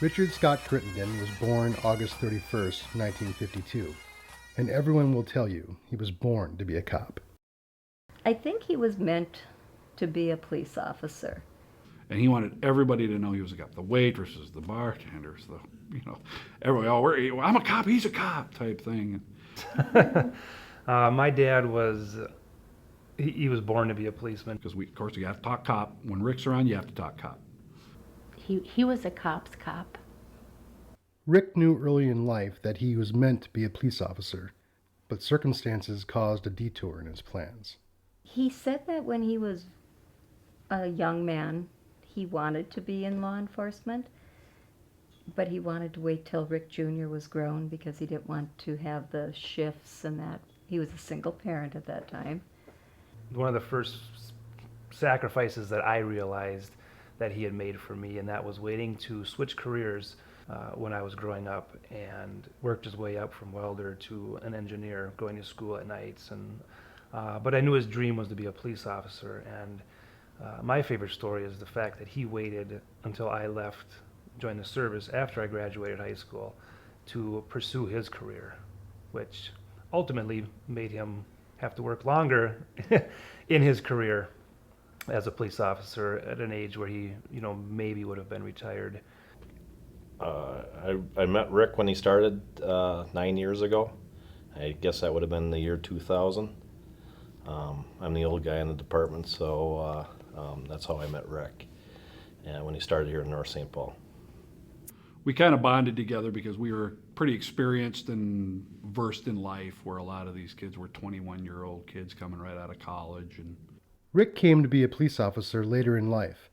Richard Scott Crittenden was born August 31st, 1952, and everyone will tell you he was born to be a cop. I think he was meant to be a police officer. And he wanted everybody to know he was a cop. The waitresses, the bartenders, everybody, I'm a cop, he's a cop type thing. My dad was, he was born to be a policeman. Because of course, you have to talk cop. When Rick's around, you have to talk cop. He was a cop's cop. Rick knew early in life that he was meant to be a police officer, but circumstances caused a detour in his plans. He said that when he was a young man, he wanted to be in law enforcement, but he wanted to wait till Rick Jr. was grown because he didn't want to have the shifts and that. He was a single parent at that time. One of the first sacrifices that I realized that he had made for me, and that was waiting to switch careers when I was growing up, and worked his way up from welder to an engineer, going to school at nights. But I knew his dream was to be a police officer, and my favorite story is the fact that he waited until I left, joined the service after I graduated high school, to pursue his career, which ultimately made him have to work longer in his career as a police officer at an age where he, maybe would have been retired. I met Rick when he started 9 years ago. I guess that would have been the year 2000. I'm the old guy in the department, so that's how I met Rick, and when he started here in North St. Paul. We kind of bonded together because we were pretty experienced and versed in life, where a lot of these kids were 21-year-old kids coming right out of college. And Rick came to be a police officer later in life,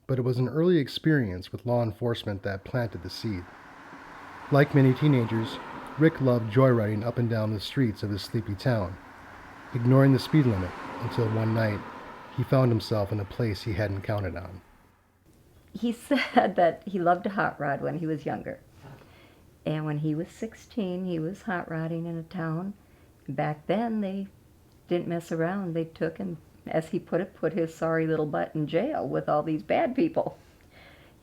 but it was an early experience with law enforcement that planted the seed. Like many teenagers, Rick loved joyriding up and down the streets of his sleepy town, ignoring the speed limit until one night he found himself in a place he hadn't counted on. He said that he loved to hot rod when he was younger. And when he was 16, he was hot rodding in a town. Back then, they didn't mess around. They took and, as he put it, put his sorry little butt in jail with all these bad people.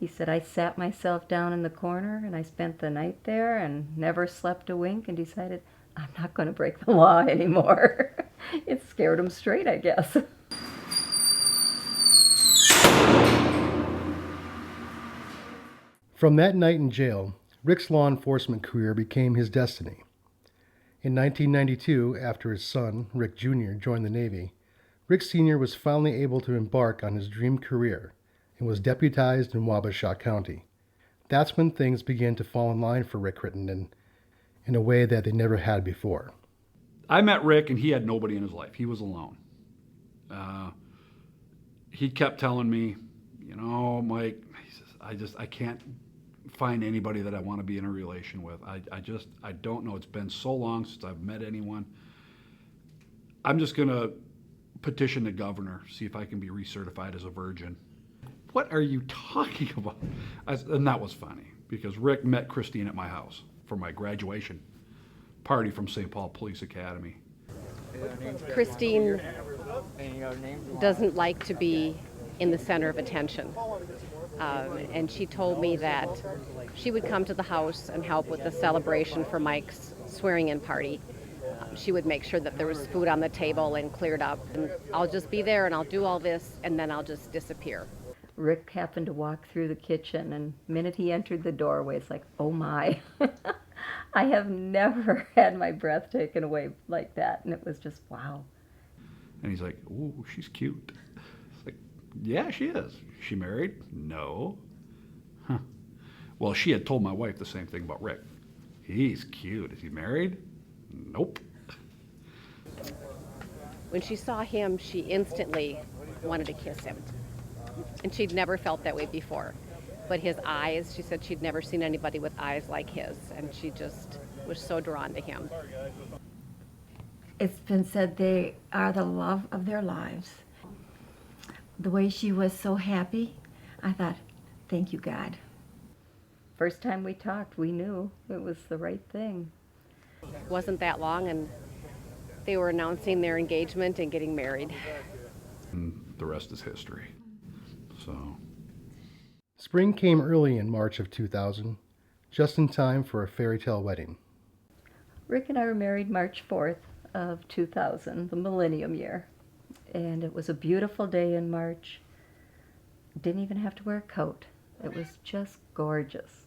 He said, I sat myself down in the corner and I spent the night there and never slept a wink and decided, I'm not going to break the law anymore. It scared him straight, I guess. From that night in jail, Rick's law enforcement career became his destiny. In 1992, after his son, Rick Jr., joined the Navy, Rick Sr. was finally able to embark on his dream career and was deputized in Wabasha County. That's when things began to fall in line for Rick Crittenden in a way that they never had before. I met Rick, and he had nobody in his life. He was alone. He kept telling me, Mike, he says, I can't find anybody that I want to be in a relation with. I don't know. It's been so long since I've met anyone. I'm just going to petition the governor, see if I can be recertified as a virgin. What are you talking about? And that was funny, because Rick met Christine at my house for my graduation party from St. Paul Police Academy. Christine doesn't like to be in the center of attention. And she told me that she would come to the house and help with the celebration for Mike's swearing-in party. She would make sure that there was food on the table and cleared up. And I'll just be there and I'll do all this and then I'll just disappear. Rick happened to walk through the kitchen, and the minute he entered the doorway, it's like, oh my. I have never had my breath taken away like that, and it was just, wow. And he's like, ooh, she's cute. It's like, yeah, she is. Is she married? No. Huh. Well, she had told my wife the same thing about Rick. He's cute. Is he married? Nope. When she saw him, she instantly wanted to kiss him. And she'd never felt that way before. But his eyes, she said she'd never seen anybody with eyes like his, and she just was so drawn to him. It's been said they are the love of their lives. The way she was so happy, I thought, thank you, God. First time we talked, we knew it was the right thing. It wasn't that long, and they were announcing their engagement and getting married. And the rest is history. So Spring came early in March of 2000, just in time for a fairy tale wedding. Rick and I were married March 4th of 2000, the millennium year. And it was a beautiful day in March. Didn't even have to wear a coat. It was just gorgeous.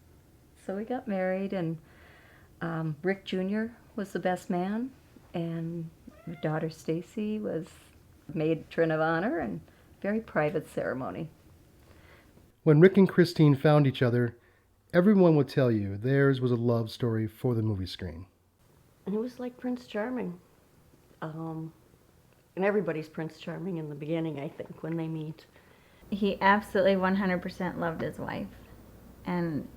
So we got married, and Rick Jr. was the best man, and my daughter Stacy was matron of honor, and very private ceremony. When Rick and Christine found each other, everyone would tell you theirs was a love story for the movie screen. It was like Prince Charming. And everybody's Prince Charming in the beginning, I think, when they meet. He absolutely 100% loved his wife. And,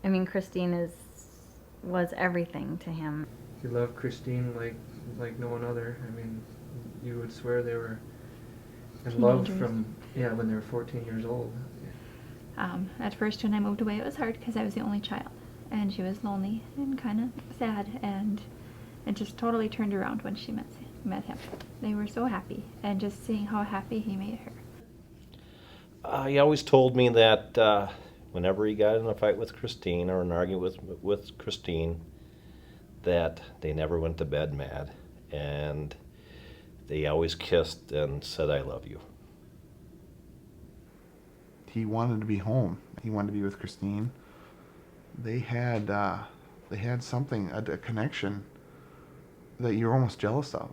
I mean, Christine was everything to him. He loved Christine like no one other. I mean, you would swear they were in love from, when they were 14 years old. At first, when I moved away, it was hard because I was the only child, and she was lonely and kind of sad, and it just totally turned around when she met him. They were so happy, and just seeing how happy he made her. He always told me that whenever he got in a fight with Christine or an argument with Christine, that they never went to bed mad, and they always kissed and said, "I love you." He wanted to be home. He wanted to be with Christine. They had something, a connection that you're almost jealous of,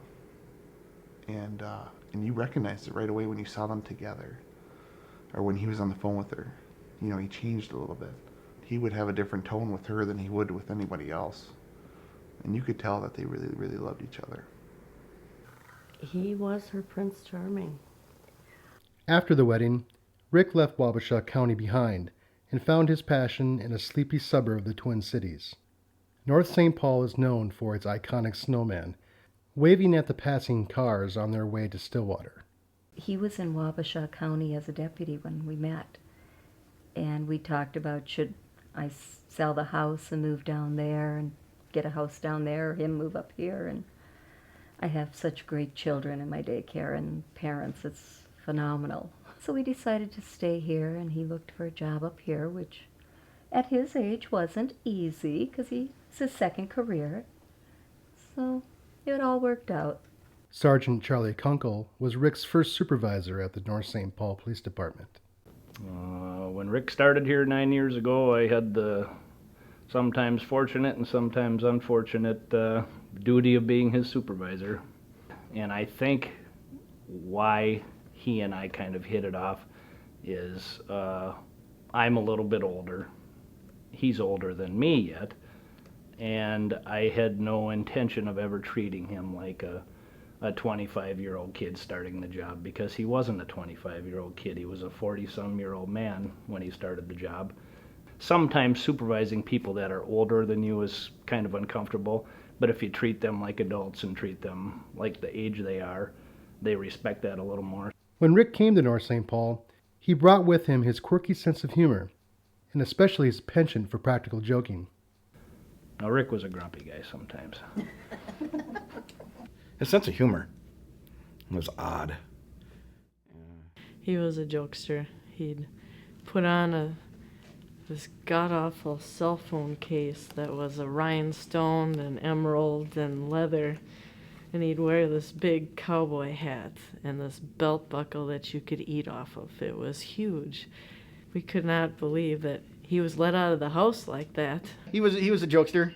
and you recognized it right away when you saw them together, or when he was on the phone with her. You know, he changed a little bit. He would have a different tone with her than he would with anybody else, and you could tell that they really, really loved each other. He was her Prince Charming. After the wedding, Rick left Wabasha County behind and found his passion in a sleepy suburb of the Twin Cities. North St. Paul is known for its iconic snowman, waving at the passing cars on their way to Stillwater. He was in Wabasha County as a deputy when we met, and we talked about should I sell the house and move down there and get a house down there, or him move up here. And I have such great children in my daycare and parents, it's phenomenal. So we decided to stay here, and he looked for a job up here, which at his age wasn't easy because it's his second career. So it all worked out. Sergeant Charlie Kunkel was Rick's first supervisor at the North St. Paul Police Department. When Rick started here 9 years ago, I had the sometimes fortunate and sometimes unfortunate duty of being his supervisor. And I think why he and I kind of hit it off is I'm a little bit older. He's older than me yet, and I had no intention of ever treating him like a 25-year-old kid starting the job, because he wasn't a 25-year-old kid. He was a 40-some-year-old man when he started the job. Sometimes supervising people that are older than you is kind of uncomfortable, but if you treat them like adults and treat them like the age they are, they respect that a little more. When Rick came to North St. Paul, he brought with him his quirky sense of humor, and especially his penchant for practical joking. Now, Rick was a grumpy guy sometimes. His sense of humor was odd. He was a jokester. He'd put on this god-awful cell phone case that was a rhinestone and emerald and leather, and he'd wear this big cowboy hat and this belt buckle that you could eat off of. It was huge. We could not believe that he was let out of the house like that. He was a jokester.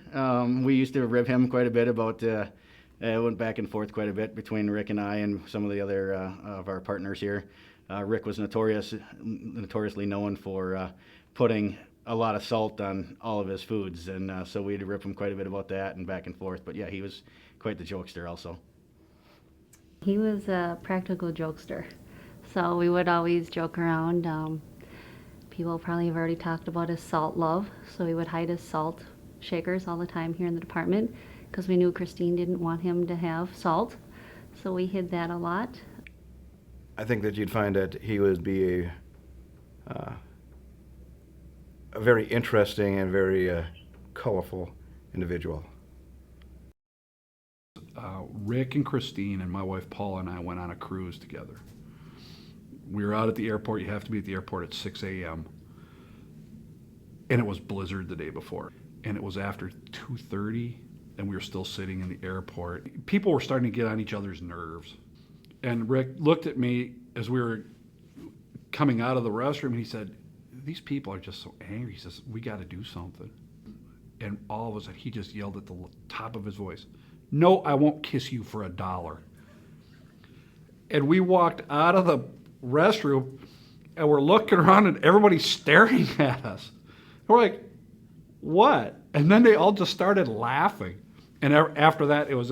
We used to rib him quite a bit about. It went back and forth quite a bit between Rick and I and some of the other of our partners here. Rick was notoriously known for putting a lot of salt on all of his foods, and so we'd rip him quite a bit about that and back and forth. But yeah, he was quite the jokester also. He was a practical jokester, so we would always joke around. People probably have already talked about his salt love, so we would hide his salt shakers all the time here in the department because we knew Christine didn't want him to have salt, so we hid that a lot. I think that you'd find that he would be a very interesting and very colorful individual. Rick and Christine and my wife Paula and I went on a cruise together. We were out at the airport. You have to be at the airport at 6 a.m. and it was blizzard the day before. And it was after 2:30, and we were still sitting in the airport. People were starting to get on each other's nerves. And Rick looked at me as we were coming out of the restroom, and he said, these people are just so angry. He says, we got to do something. And all of a sudden, he just yelled at the top of his voice, no, I won't kiss you for $1. And we walked out of the restroom, and we're looking around, and everybody's staring at us. We're like, what? And then they all just started laughing. And after that, it was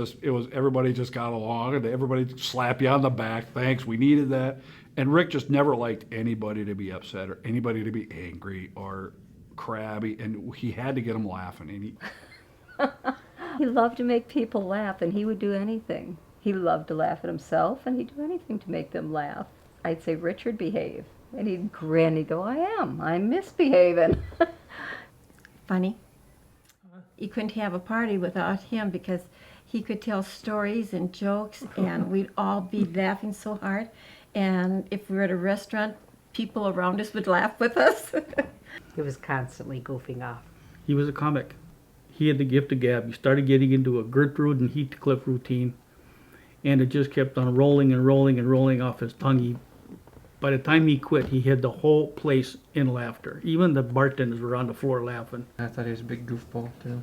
everybody just got along, and everybody slapped you on the back. Thanks, we needed that. And Rick just never liked anybody to be upset or anybody to be angry or crabby, and he had to get them laughing. And he loved to make people laugh, and he would do anything. He loved to laugh at himself, and he'd do anything to make them laugh. I'd say, Richard, behave. And he'd grin, he'd go, I'm misbehaving. Funny. You couldn't have a party without him because he could tell stories and jokes, and we'd all be laughing so hard. And if we were at a restaurant, people around us would laugh with us. He was constantly goofing off. He was a comic. He had the gift of gab. He started getting into a Gertrude and Heathcliff routine, and it just kept on rolling and rolling and rolling off his tongue. By the time he quit, he had the whole place in laughter. Even the bartenders were on the floor laughing. I thought he was a big goofball, too.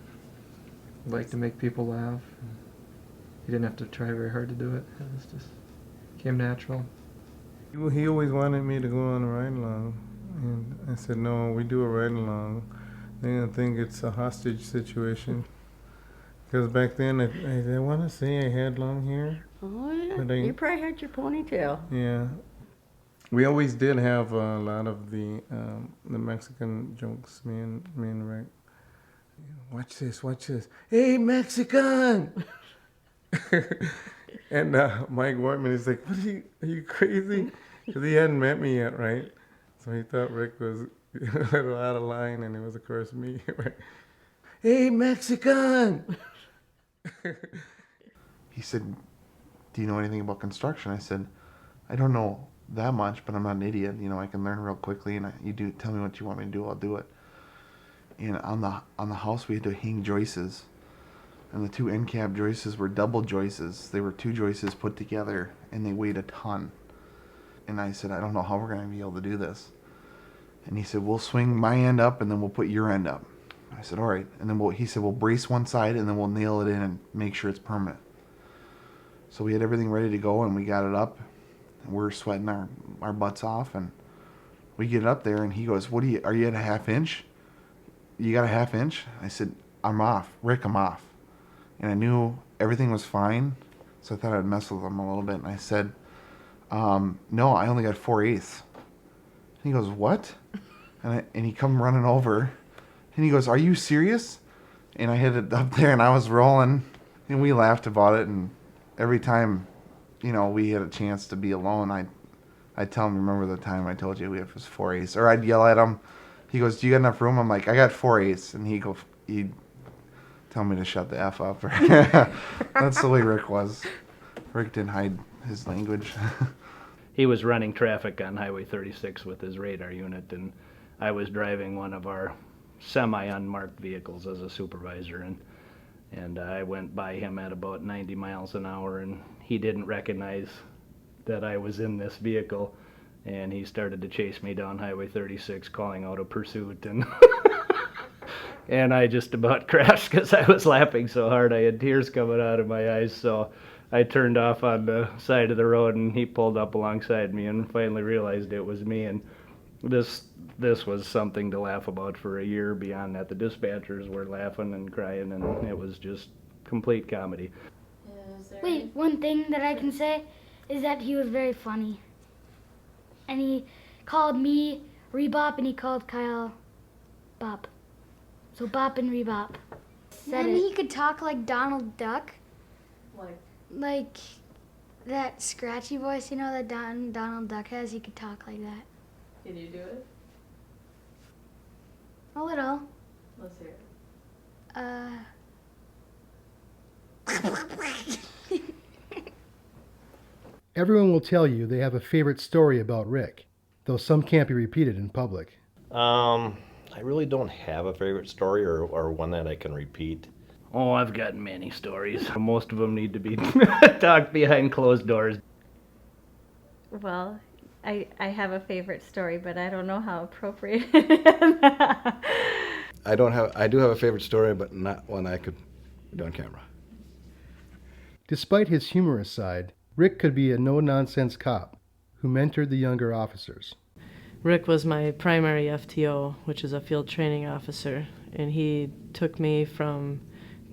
He liked to make people laugh. He didn't have to try very hard to do it. It was just came natural. He always wanted me to go on a ride-along, and I said, no, we do a ride-along. They're going to think it's a hostage situation. Because back then, I want to say I had long hair. Oh, yeah. You probably had your ponytail. Yeah. We always did have a lot of the Mexican jokes, me and Rick. Watch this. Hey, Mexican! And Mike Wortman is like, are you crazy? Because he hadn't met me yet, right? So he thought Rick was a little out of line, and it was, of course, me. Right? Hey, Mexican! He said, do you know anything about construction? I said, I don't know that much, but I'm not an idiot. You know, I can learn real quickly, and you do tell me what you want me to do, I'll do it. And on the house, we had to hang joists. And the two end cap joists were double joists. They were two joists put together, and they weighed a ton. And I said, I don't know how we're going to be able to do this. And he said, we'll swing my end up, and then we'll put your end up. I said, all right. And then he said, we'll brace one side, and then we'll nail it in and make sure it's permanent. So we had everything ready to go, and we got it up. And we're sweating our butts off, and we get it up there, and he goes, are you at a ½ inch? You got a ½ inch? I said, I'm off. Rick, I'm off. And I knew everything was fine, so I thought I'd mess with him a little bit. And I said, no, I only got 4/8. And he goes, what? And he come running over, and he goes, are you serious? And I hit it up there, and I was rolling, and we laughed about it. And every time, you know, we had a chance to be alone, I'd tell him, remember the time I told you we have 4/8? Or I'd yell at him. He goes, do you got enough room? I'm like, I got 4/8. And he'd tell me to shut the F up. That's the way Rick was. Rick didn't hide his language. He was running traffic on Highway 36 with his radar unit, and I was driving one of our semi-unmarked vehicles as a supervisor, and I went by him at about 90 miles an hour, and he didn't recognize that I was in this vehicle, and he started to chase me down Highway 36, calling out a pursuit, and and I just about crashed because I was laughing so hard. I had tears coming out of my eyes, so I turned off on the side of the road, and he pulled up alongside me and finally realized it was me. And this was something to laugh about for a year. Beyond that, the dispatchers were laughing and crying, and it was just complete comedy. Wait, one thing that I can say is that he was very funny. And he called me Rebop, and he called Kyle Bop. So Bop and Rebop. And he could talk like Donald Duck. Like that scratchy voice, you know, that Donald Duck has. He could talk like that. Can you do it? A little. Let's hear it. Everyone will tell you they have a favorite story about Rick, though some can't be repeated in public. I I really don't have a favorite story or one that I can repeat. Oh, I've got many stories. Most of them need to be talked behind closed doors. Well, I have a favorite story, but I don't know how appropriate it is. I do have a favorite story, but not one I could do on camera. Despite his humorous side, Rick could be a no-nonsense cop who mentored the younger officers. Rick was my primary FTO, which is a field training officer, and he took me from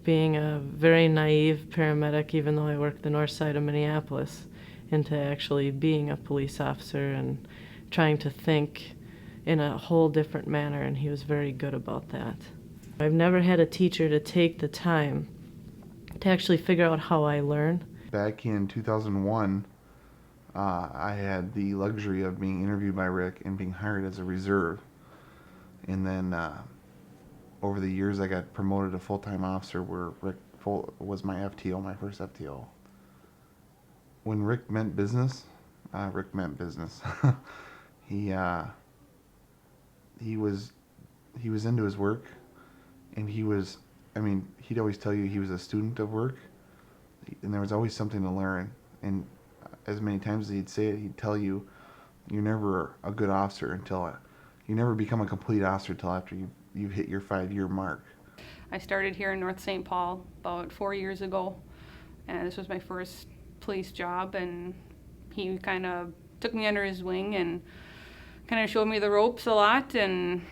being a very naive paramedic, even though I worked the north side of Minneapolis, into actually being a police officer and trying to think in a whole different manner, and he was very good about that. I've never had a teacher to take the time to actually figure out how I learn. Back in 2001, I had the luxury of being interviewed by Rick and being hired as a reserve. And then over the years, I got promoted to full-time officer where Rick was my FTO, my first FTO. When Rick meant business, Rick meant business. He was into his work, and he'd always tell you he was a student of work, and there was always something to learn. And as many times as he'd say it, he'd tell you, you're never a good officer until you never become a complete officer until after you've hit your 5-year mark. I started here in North St. Paul about 4 years ago, and this was my first police job, and he kind of took me under his wing and kind of showed me the ropes a lot, and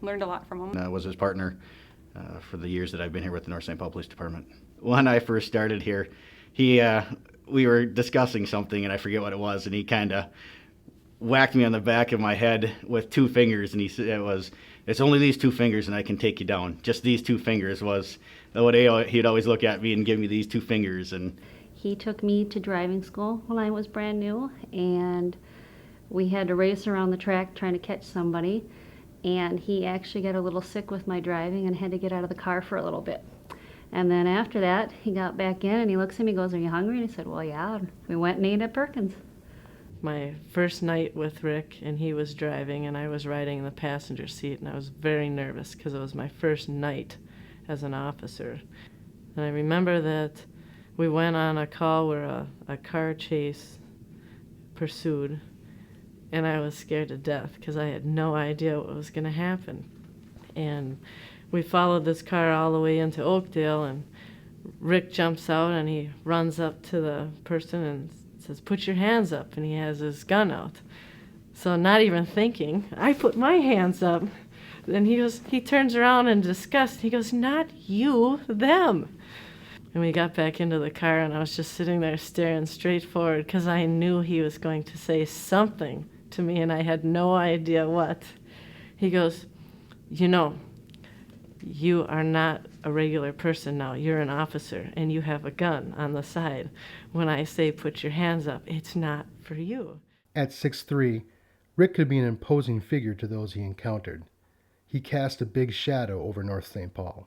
learned a lot from him. I was his partner for the years that I've been here with the North St. Paul Police Department. When I first started here, we were discussing something, and I forget what it was, and he kind of whacked me on the back of my head with 2 fingers, and he said it's only these 2 fingers and I can take you down. Just these 2 fingers was what he'd always look at me and give me these 2 fingers. And He took me to driving school when I was brand new, and we had to race around the track trying to catch somebody, and he actually got a little sick with my driving and had to get out of the car for a little bit. And then after that, he got back in and he looks at me and goes, "Are you hungry?" And he said, "Well, yeah." And we went and ate at Perkins. My first night with Rick, and he was driving and I was riding in the passenger seat, and I was very nervous because it was my first night as an officer. And I remember that we went on a call where a car chase pursued, and I was scared to death because I had no idea what was going to happen. And we followed this car all the way into Oakdale, and Rick jumps out and he runs up to the person and says, "Put your hands up," and he has his gun out. So not even thinking, I put my hands up. Then he turns around in disgust. He goes, "Not you, them." And we got back into the car, and I was just sitting there staring straight forward because I knew he was going to say something to me, and I had no idea what. He goes, "You are not a regular person now. You're an officer, and you have a gun on the side. When I say put your hands up, it's not for you." At 6'3", Rick could be an imposing figure to those he encountered. He cast a big shadow over North St. Paul.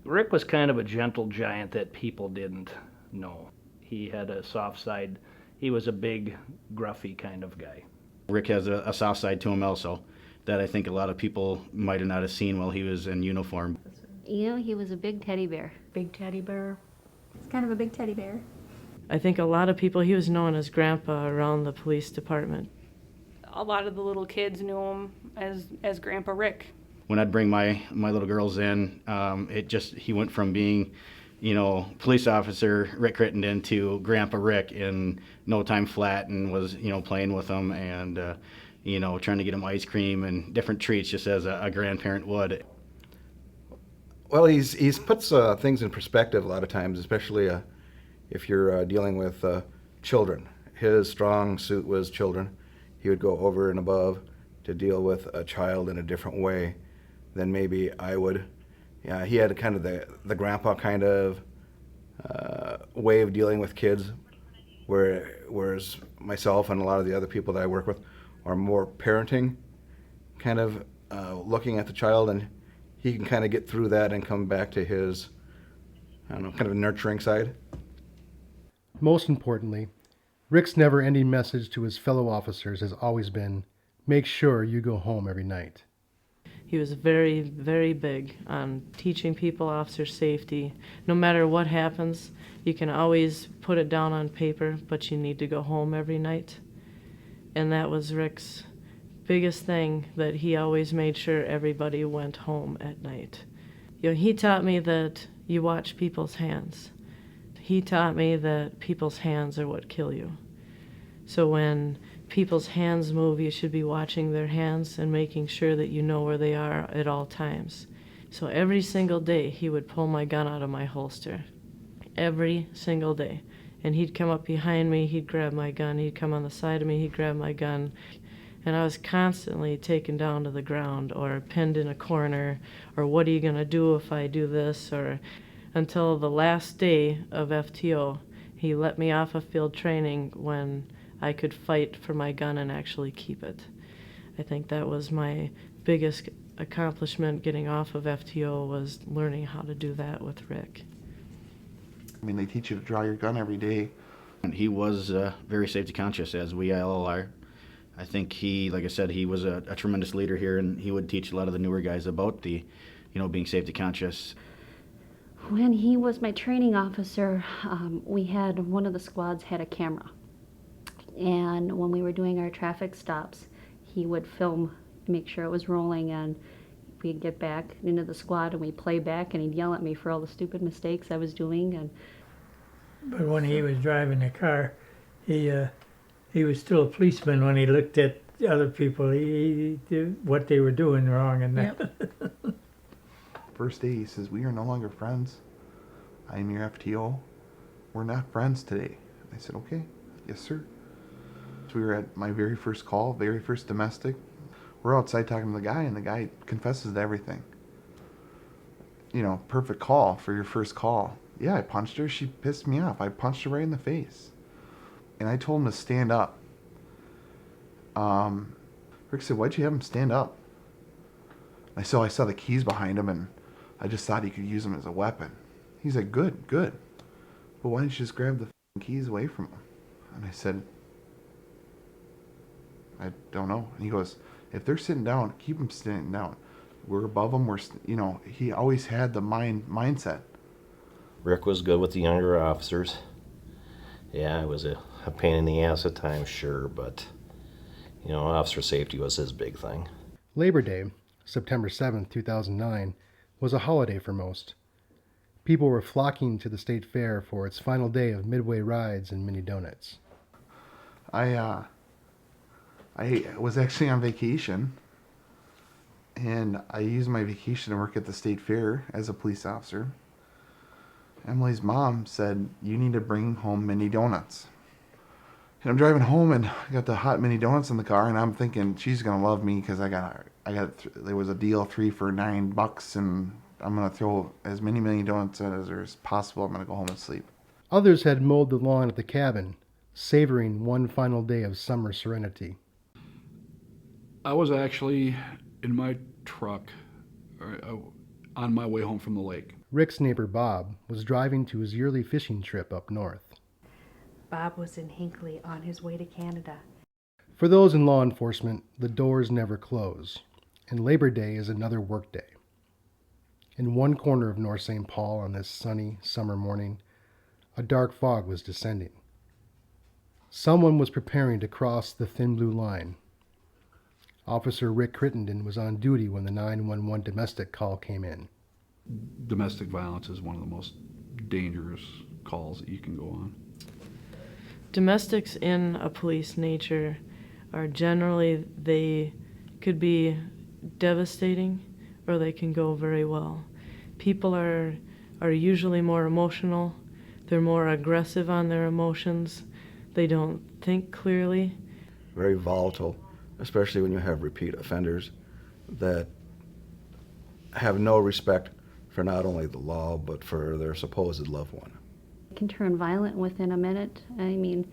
Rick was kind of a gentle giant that people didn't know. He had a soft side. He was a big, gruffy kind of guy. Rick has a soft side to him also that I think a lot of people might have not have seen while he was in uniform. He was a big teddy bear. Big teddy bear. It's kind of a big teddy bear. I think a lot of people, he was known as Grandpa around the police department. A lot of the little kids knew him as Grandpa Rick. When I'd bring my little girls in, he went from being, police officer Rick Crittenden to Grandpa Rick in no time flat, and was, playing with them and, trying to get them ice cream and different treats just as a grandparent would. Well, he's puts things in perspective a lot of times, especially if you're dealing with children. His strong suit was children. He would go over and above to deal with a child in a different way than maybe I would. Yeah, he had kind of the grandpa kind of way of dealing with kids, whereas myself and a lot of the other people that I work with are more parenting, kind of looking at the child, and he can kind of get through that and come back to his, kind of nurturing side. Most importantly, Rick's never-ending message to his fellow officers has always been, Make sure you go home every night. He was very, very big on teaching people officer safety. No matter what happens, you can always put it down on paper, but you need to go home every night. And that was Rick's biggest thing, that he always made sure everybody went home at night. You know, he taught me that you watch people's hands. He taught me that people's hands are what kill you. So when people's hands move, you should be watching their hands and making sure that you know where they are at all times. So every single day he would pull my gun out of my holster. Every single day. And he'd come up behind me, he'd grab my gun, he'd come on the side of me, he'd grab my gun. And I was constantly taken down to the ground or pinned in a corner, or what are you gonna do if I do this, or until the last day of FTO, he let me off of field training when I could fight for my gun and actually keep it. I think that was my biggest accomplishment getting off of FTO, was learning how to do that with Rick. I mean, they teach you to draw your gun every day. And he was very safety conscious, as we all are. I think he, like I said, he was a tremendous leader here, and he would teach a lot of the newer guys about the, being safety conscious. When he was my training officer, we had, one of the squads had a camera. And when we were doing our traffic stops, he would film, make sure it was rolling, and we'd get back into the squad and we'd play back, and he'd yell at me for all the stupid mistakes I was doing. But when he was driving the car, he was still a policeman when he looked at other people. He did what they were doing wrong, and that. First day, he says, "We are no longer friends. I am your FTO. We're not friends today." I said, "Okay, yes, sir." So we were at my very first call, very first domestic. We're outside talking to the guy, and the guy confesses to everything. Perfect call for your first call. Yeah, I punched her. She pissed me off. I punched her right in the face. And I told him to stand up. Rick said, "Why'd you have him stand up?" I saw the keys behind him, and I just thought he could use them as a weapon. He said, good. But why didn't you just grab the keys away from him? And I said, "I don't know." And he goes, "If they're sitting down, keep them sitting down. We're above them. He always had the mindset." Rick was good with the younger officers. Yeah, it was a pain in the ass at times, sure, but, officer safety was his big thing. Labor Day, September 7th, 2009, was a holiday for most. People were flocking to the state fair for its final day of midway rides and mini donuts. I was actually on vacation, and I used my vacation to work at the state fair as a police officer. Emily's mom said, "You need to bring home mini donuts." And I'm driving home, and I got the hot mini donuts in the car, and I'm thinking she's gonna love me because there was a deal, 3 for $9, and I'm gonna throw as many mini donuts as there's possible. I'm gonna go home and sleep. Others had mowed the lawn at the cabin, savoring one final day of summer serenity. I was actually in my truck on my way home from the lake. Rick's neighbor Bob was driving to his yearly fishing trip up north. Bob was in Hinckley on his way to Canada. For those in law enforcement, the doors never close, and Labor Day is another work day. In one corner of North St. Paul on this sunny summer morning, a dark fog was descending. Someone was preparing to cross the thin blue line. Officer Rick Crittenden was on duty when the 911 domestic call came in. Domestic violence is one of the most dangerous calls that you can go on. Domestics in a police nature are generally, they could be devastating or they can go very well. People are usually more emotional. They're more aggressive on their emotions. They don't think clearly. Very volatile, especially when you have repeat offenders that have no respect for not only the law, but for their supposed loved one. It can turn violent within a minute. I mean,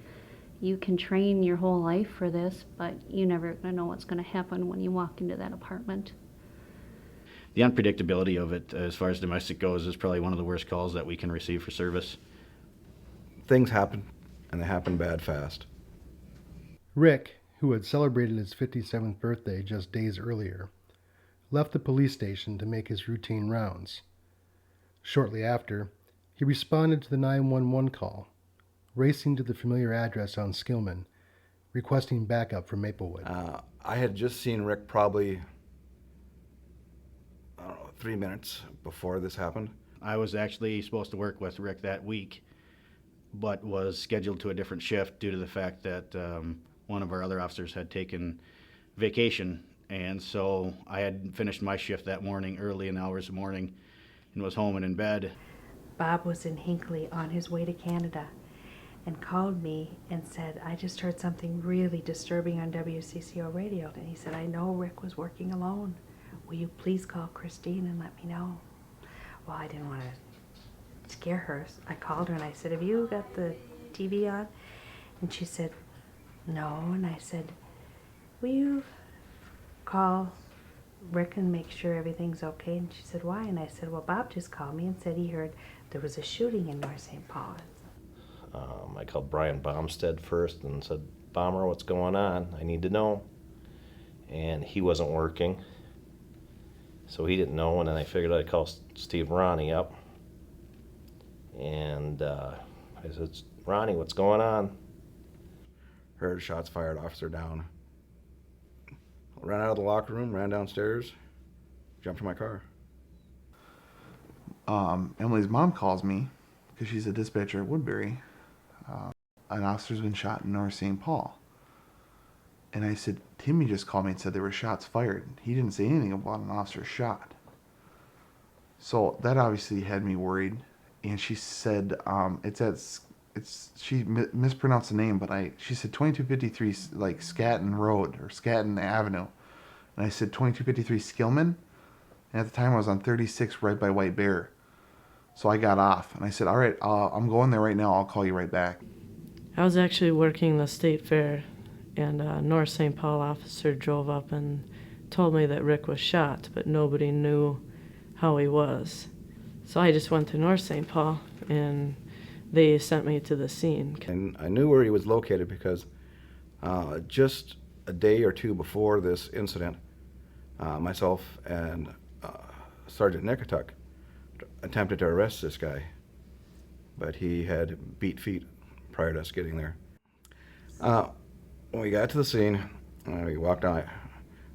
you can train your whole life for this, but you never gonna know what's gonna happen when you walk into that apartment. The unpredictability of it, as far as domestic goes, is probably one of the worst calls that we can receive for service. Things happen, and they happen bad fast. Rick who had celebrated his 57th birthday just days earlier, left the police station to make his routine rounds. Shortly after, he responded to the 911 call, racing to the familiar address on Skillman, requesting backup from Maplewood. I had just seen Rick probably, I don't know, 3 minutes before this happened. I was actually supposed to work with Rick that week, but was scheduled to a different shift due to the fact that one of our other officers had taken vacation. And so I had finished my shift that morning, early in the hours of the morning, and was home and in bed. Bob was in Hinckley on his way to Canada and called me and said, I just heard something really disturbing on WCCO radio. And he said, I know Rick was working alone. Will you please call Christine and let me know? Well, I didn't want to scare her. I called her and I said, have you got the TV on? And she said, no. And I said, will you call Rick and make sure everything's okay? And she said, why? And I said, well, Bob just called me and said he heard there was a shooting in North St. Paul. I called Brian Baumstead first and said, Bomber, what's going on? I need to know. And he wasn't working, so he didn't know. And then I figured I'd call Steve Ronnie up. And I said, Ronnie, what's going on? Heard shots fired, officer down. Ran out of the locker room, ran downstairs, jumped in my car. Emily's mom calls me, because she's a dispatcher at Woodbury. An officer's been shot in North St. Paul. And I said, Timmy just called me and said there were shots fired. He didn't say anything about an officer shot. So that obviously had me worried. And she said, she mispronounced the name, but she said 2253 like Scatton Road or Scatton Avenue. And I said 2253 Skillman. And at the time I was on 36 right by White Bear. So I got off and I said, all right, I'm going there right now. I'll call you right back. I was actually working the state fair, and a North St. Paul officer drove up and told me that Rick was shot, but nobody knew how he was. So I just went to North St. Paul, and they sent me to the scene. And I knew where he was located because just a day or two before this incident, myself and Sergeant Nickatuk attempted to arrest this guy, but he had beat feet prior to us getting there. When we got to the scene, we walked on,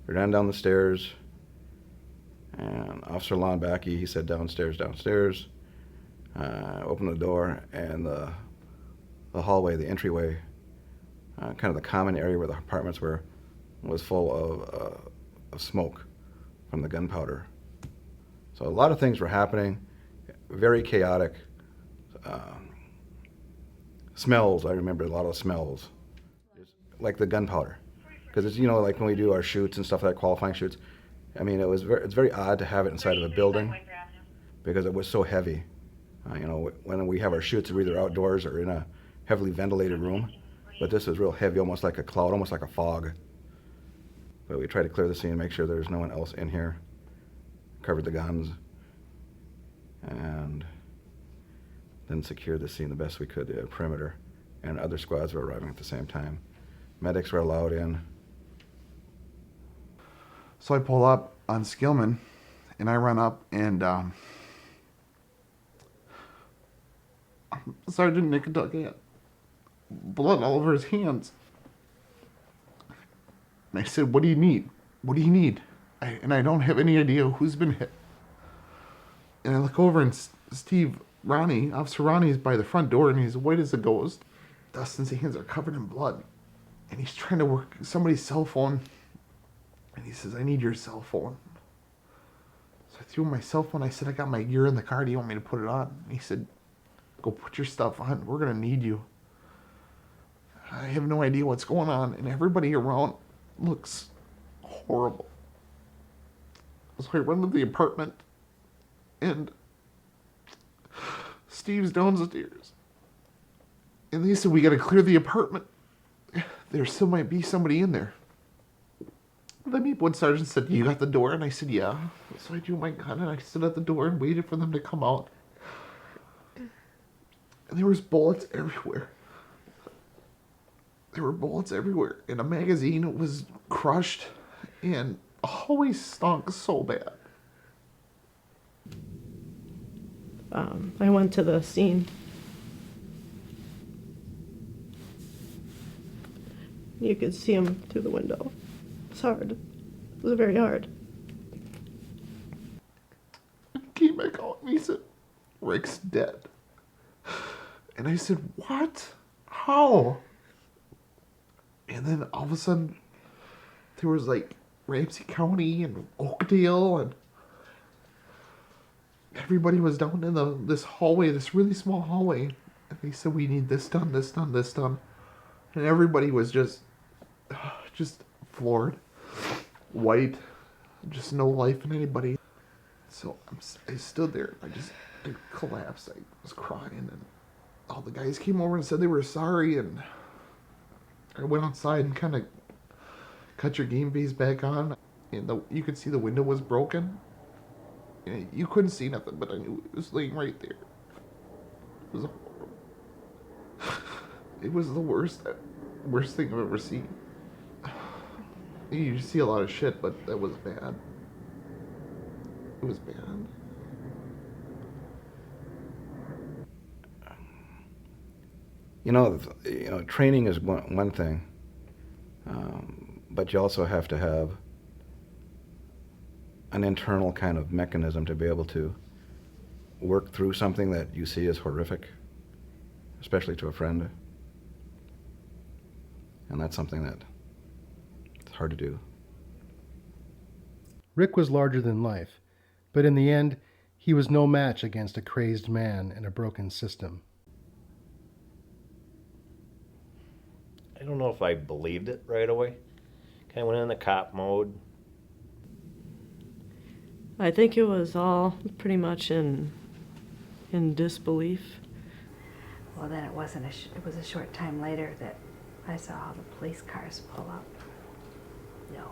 we ran down the stairs, and Officer Lonbacky, he said downstairs. Opened the door, and the hallway, the entryway, kind of the common area where the apartments were, was full of smoke from the gunpowder. So a lot of things were happening, very chaotic. Smells, I remember a lot of smells, like the gunpowder. Because it's, like when we do our shoots and stuff like that, qualifying shoots, I mean, it's very odd to have it inside of a building because it was so heavy. When we have our shoots, we're either outdoors or in a heavily ventilated room, but this was real heavy, almost like a cloud, almost like a fog. But we tried to clear the scene, make sure there's no one else in here, covered the guns, and then secured the scene the best we could, the perimeter, and other squads were arriving at the same time. Medics were allowed in. So I pull up on Skillman, and I run up, and Sergeant Nickatuk had blood all over his hands. And I said, what do you need? What do you need? And I don't have any idea who's been hit. And I look over, and Officer Ronnie is by the front door, and he's white as a ghost. Dustin's hands are covered in blood. And he's trying to work somebody's cell phone. And he says, I need your cell phone. So I threw him my cell phone. I said, I got my gear in the car. Do you want me to put it on? And he said, go put your stuff on. We're going to need you. I have no idea what's going on. And everybody around looks horrible. So I run to the apartment. And Steve's downstairs. And they said, we got to clear the apartment. There still might be somebody in there. The Maplewood sergeant said, you got the door? And I said, yeah. So I drew my gun and I stood at the door and waited for them to come out. And there was bullets everywhere. there were bullets everywhere, and a magazine was crushed, and the hallway stunk so bad. I went to the scene. You could see him through the window. It's hard. It was very hard. He came back out and he said, Rick's dead. And I said, what? How? And then all of a sudden, there was like Ramsey County and Oakdale, and everybody was down in this hallway, this really small hallway. And they said, we need this done, this done, this done. And everybody was just floored, white, just no life in anybody. So I stood there, I collapsed, I was crying, and all the guys came over and said they were sorry, and I went outside and kind of cut your game face back on, and you could see the window was broken. And you couldn't see nothing, but I knew it was laying right there. It was horrible. It was the worst thing I've ever seen. You see a lot of shit, but that was bad. It was bad. Training is one thing, but you also have to have an internal kind of mechanism to be able to work through something that you see as horrific, especially to a friend. And that's something that it's hard to do. Rick was larger than life, but in the end, he was no match against a crazed man and a broken system. I don't know if I believed it right away. Kind of went in the cop mode. I think it was all pretty much in disbelief. Well, then it wasn't. It was a short time later that I saw all the police cars pull up. No.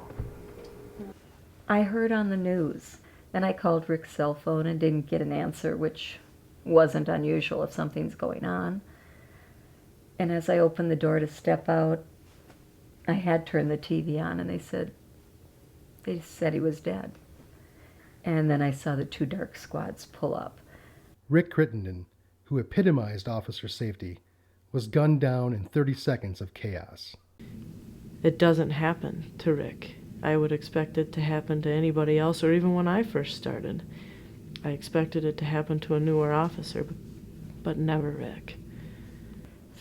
I heard on the news. Then I called Rick's cell phone and didn't get an answer, which wasn't unusual if something's going on. And as I opened the door to step out, I had turned the TV on, and they said he was dead. And then I saw the two dark squads pull up. Rick Crittenden, who epitomized officer safety, was gunned down in 30 seconds of chaos. It doesn't happen to Rick. I would expect it to happen to anybody else, or even when I first started. I expected it to happen to a newer officer, but never Rick.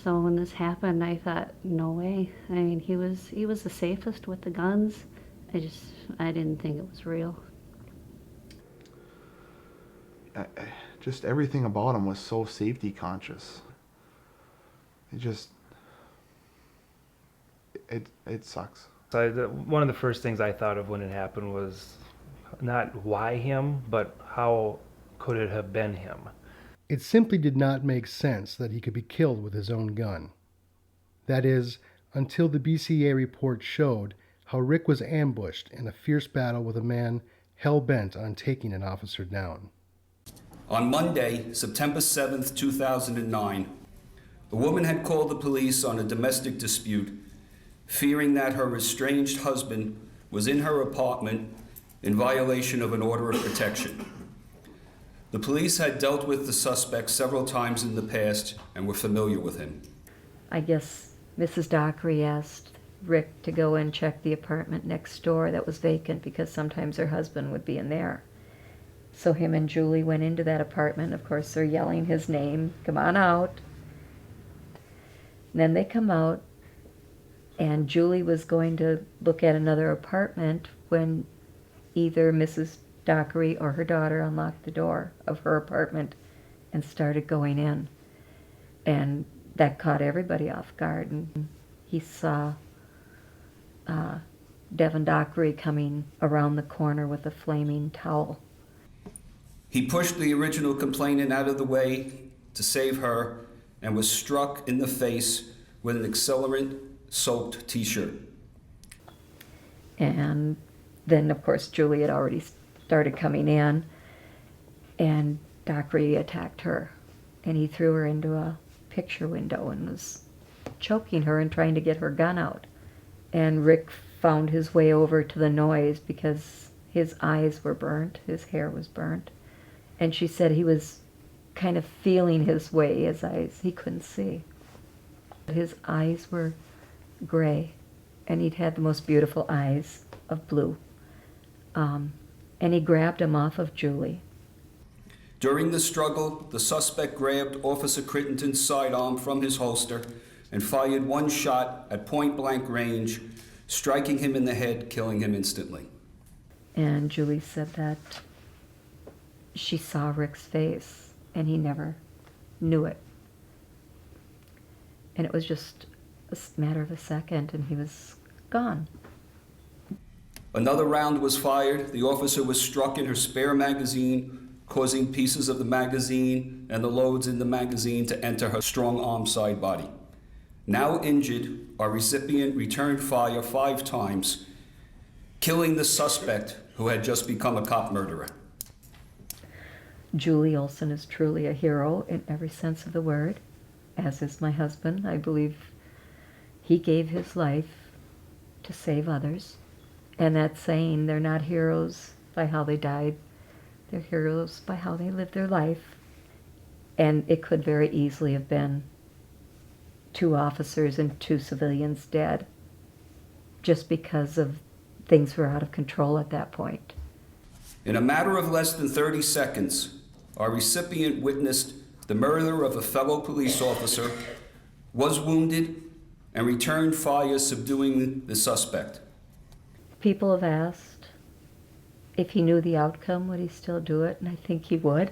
So when this happened, I thought, no way. I mean, he was the safest with the guns. I didn't think it was real. Just everything about him was so safety conscious. It sucks. So one of the first things I thought of when it happened was not why him, but how could it have been him? It simply did not make sense that he could be killed with his own gun. That is, until the BCA report showed how Rick was ambushed in a fierce battle with a man hell-bent on taking an officer down. On Monday, September 7th, 2009, a woman had called the police on a domestic dispute, fearing that her estranged husband was in her apartment in violation of an order of protection. The police had dealt with the suspect several times in the past and were familiar with him. I guess Mrs. Dockery asked Rick to go and check the apartment next door that was vacant because sometimes her husband would be in there. So him and Julie went into that apartment. Of course, they're yelling his name, come on out. And then they come out, and Julie was going to look at another apartment when either Mrs. Dockery or her daughter unlocked the door of her apartment and started going in. And that caught everybody off guard. And he saw Devin Dockery coming around the corner with a flaming towel. He pushed the original complainant out of the way to save her and was struck in the face with an accelerant-soaked t-shirt. And then, of course, Julie had already started coming in, and Dockery attacked her, and he threw her into a picture window and was choking her and trying to get her gun out. And Rick found his way over to the noise because his eyes were burnt, his hair was burnt. And she said he was kind of feeling his way, his eyes, he couldn't see. His eyes were gray, and he'd had the most beautiful eyes of blue. And he grabbed him off of Julie. During the struggle, the suspect grabbed Officer Crittenden's sidearm from his holster and fired one shot at point-blank range, striking him in the head, killing him instantly. And Julie said that she saw Rick's face, and he never knew it. And it was just a matter of a second, and he was gone. Another round was fired. The officer was struck in her spare magazine, causing pieces of the magazine and the loads in the magazine to enter her strong-arm side body. Now injured, our recipient returned fire 5 times, killing the suspect who had just become a cop murderer. Julie Olson is truly a hero in every sense of the word, as is my husband. I believe he gave his life to save others. And that saying, they're not heroes by how they died, they're heroes by how they lived their life. And it could very easily have been 2 officers and 2 civilians dead, just because of things were out of control at that point. In a matter of less than 30 seconds, our recipient witnessed the murder of a fellow police officer, was wounded, and returned fire, subduing the suspect. People have asked if he knew the outcome, would he still do it? And I think he would.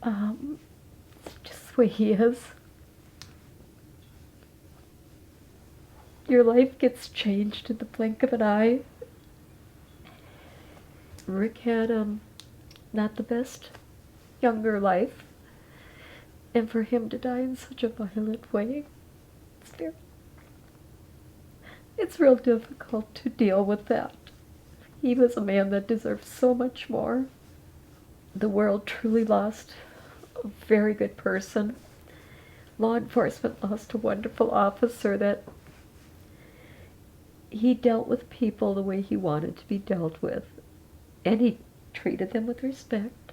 It's just the way he is. Your life gets changed in the blink of an eye. Rick had not the best younger life, and for him to die in such a violent way, it's real difficult to deal with that. He was a man that deserved so much more. The world truly lost a very good person. Law enforcement lost a wonderful officer that he dealt with people the way he wanted to be dealt with, and he treated them with respect.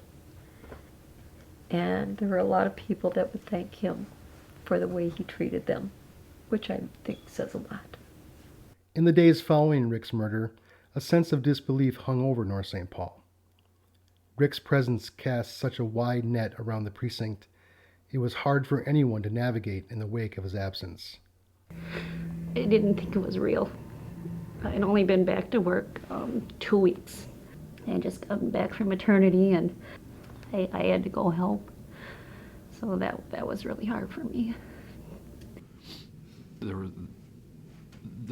And there were a lot of people that would thank him for the way he treated them, which I think says a lot. In the days following Rick's murder, a sense of disbelief hung over North St. Paul. Rick's presence cast such a wide net around the precinct, it was hard for anyone to navigate in the wake of his absence. I didn't think it was real. I'd only been back to work 2 weeks. I had just gotten back from maternity, and I had to go help. So that was really hard for me. There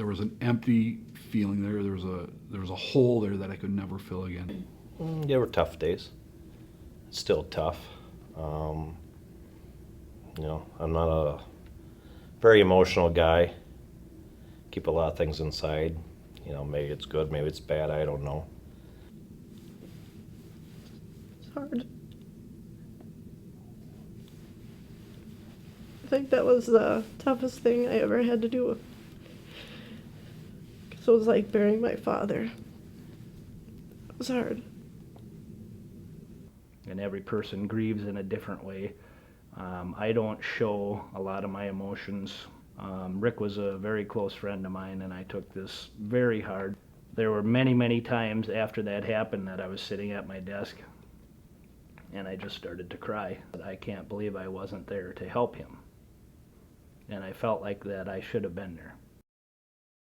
was an empty feeling there. There was a hole there that I could never fill again. There were tough days. It's still tough. I'm not a very emotional guy. Keep a lot of things inside. Maybe it's good, maybe it's bad, I don't know. It's hard. I think that was the toughest thing I ever had to do. Because it was like burying my father. It was hard. And every person grieves in a different way. I don't show a lot of my emotions. Rick was a very close friend of mine, and I took this very hard. There were many, many times after that happened that I was sitting at my desk, and I just started to cry. I can't believe I wasn't there to help him. And I felt like that I should have been there.